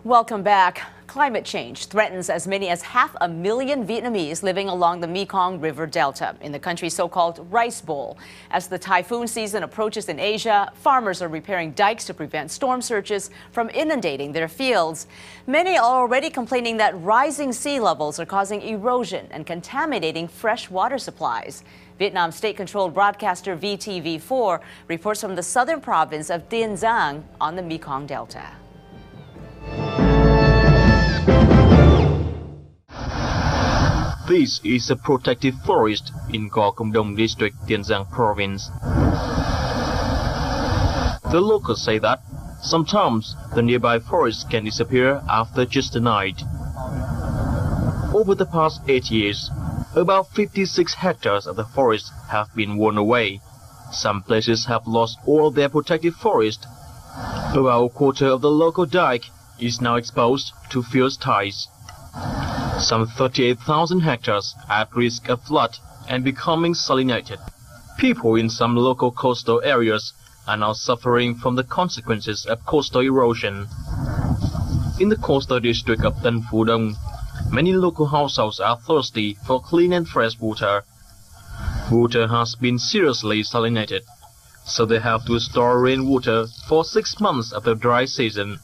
Welcome back. Climate change threatens as many as 500,000 Vietnamese living along the Mekong River Delta in the country's so-called Rice Bowl. As the typhoon season approaches in Asia, farmers are repairing dikes to prevent storm surges from inundating their fields. Many are already complaining that rising sea levels are causing erosion and contaminating fresh water supplies. Vietnam state-controlled broadcaster VTV4 reports from the southern province of Dinh Bang on the Mekong Delta. This is a protected forest in Go Công Dong district, Dinh Bang province. The locals say that sometimes the nearby forest can disappear after just a night. Over the past 8 years, about 56 hectares of the forest have been worn away. Some places have lost all their protected forest. About a quarter of the local dike is now exposed to fierce tides. Some 38,000 hectares are at risk of flood and becoming salinated. People in some local coastal areas are now suffering from the consequences of coastal erosion. In the coastal district of Tân Phú Đông, many local households are thirsty for clean and fresh water. Water has been seriously salinated, so they have to store rainwater for 6 months of the dry season.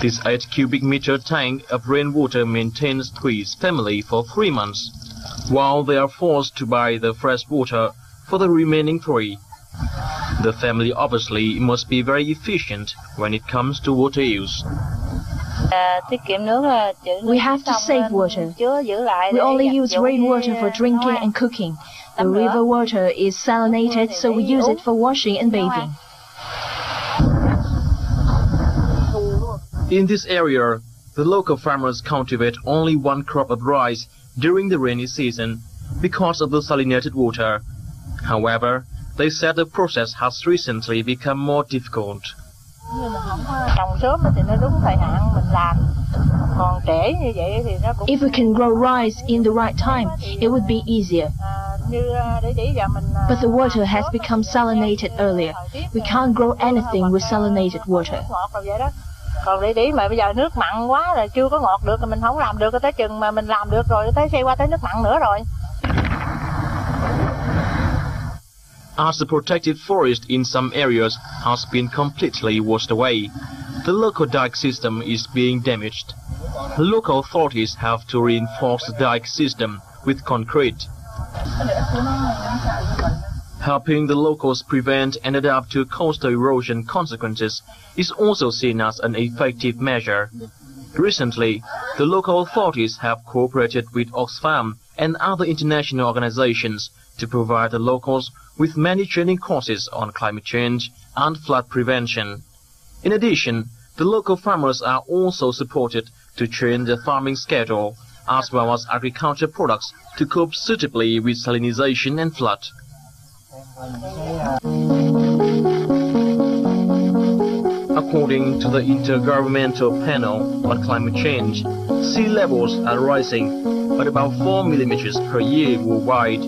This 8 cubic meter tank of rainwater maintains 3 family for 3 months, while they are forced to buy the fresh water for the remaining 3. The family obviously must be very efficient when it comes to water use. We have to save water. We only use rainwater for drinking and cooking. The river water is salinated, so we use it for washing and bathing. In this area, the local farmers cultivate only 1 crop of rice during the rainy season because of the salinated water. However, they said the process has recently become more difficult. If we can grow rice in the right time, it would be easier. But the water has become salinated earlier. We can't grow anything with salinated water. Còn để mà bây giờ nước mặn quá rồi chưa có ngọt được thì mình không làm được, tới chừng mà mình làm được rồi tới xoay qua tới nước mặn nữa rồi. As the protected forest in some areas has been completely washed away, the local dike system is being damaged. Local authorities have to reinforce the dike system with concrete. Helping the locals prevent and adapt to coastal erosion consequences is also seen as an effective measure. Recently, the local authorities have cooperated with Oxfam and other international organizations to provide the locals with many training courses on climate change and flood prevention. In addition, the local farmers are also supported to train their farming schedule, as well as agriculture products to cope suitably with salinization and flood. According to the Intergovernmental Panel on Climate Change, sea levels are rising at about 4 millimeters per year worldwide.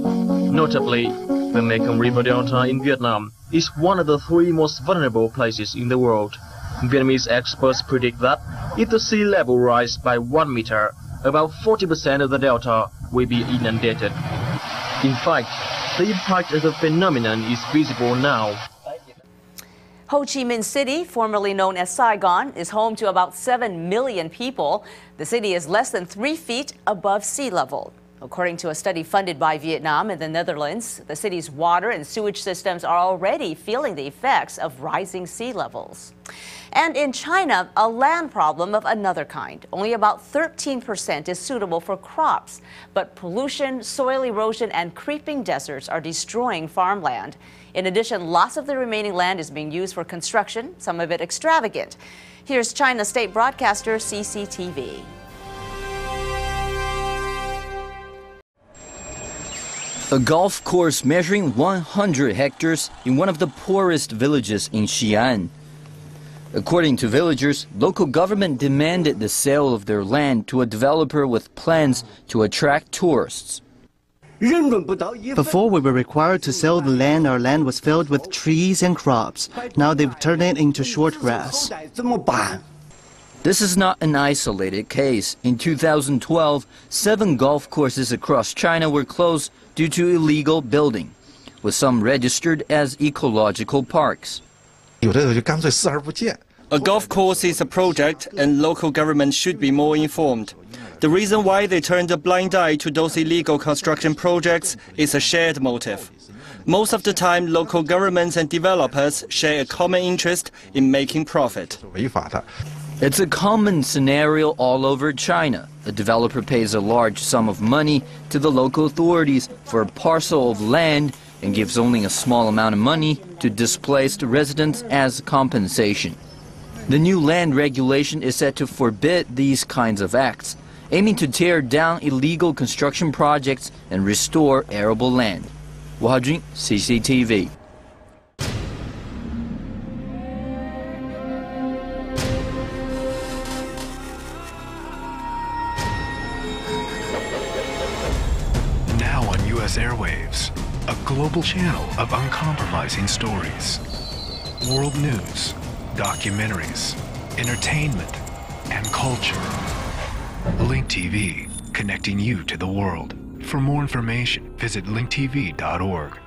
Notably, the Mekong River Delta in Vietnam is one of the 3 most vulnerable places in the world. Vietnamese experts predict that if the sea level rises by 1 meter, about 40% of the delta will be inundated. In fact, the impact of the phenomenon is visible now. Ho Chi Minh City, formerly known as Saigon, is home to about 7 million people. The city is less than 3 feet above sea level. According to a study funded by Vietnam and the Netherlands, the city's water and sewage systems are already feeling the effects of rising sea levels. And in China, a land problem of another kind. Only about 13% is suitable for crops. But pollution, soil erosion, and creeping deserts are destroying farmland. In addition, lots of the remaining land is being used for construction, some of it extravagant. Here's China state broadcaster CCTV. A golf course measuring 100 hectares in one of the poorest villages in Xi'an. According to villagers, local government demanded the sale of their land to a developer with plans to attract tourists. Before we were required to sell the land, our land was filled with trees and crops. Now they've turned it into short grass. This is not an isolated case. In 2012, 7 golf courses across China were closed due to illegal building, with some registered as ecological parks. A golf course is a project, and local government should be more informed. The reason why they turned a blind eye to those illegal construction projects is a shared motive. Most of the time, local governments and developers share a common interest in making profit. It's a common scenario all over China. A developer pays a large sum of money to the local authorities for a parcel of land and gives only a small amount of money to displaced residents as compensation. The new land regulation is set to forbid these kinds of acts, aiming to tear down illegal construction projects and restore arable land. Wahjun, CCTV. Now on U.S. airwaves, a global channel of uncompromising stories. World news, documentaries, entertainment, and culture. Link TV, connecting you to the world. For more information, visit linktv.org.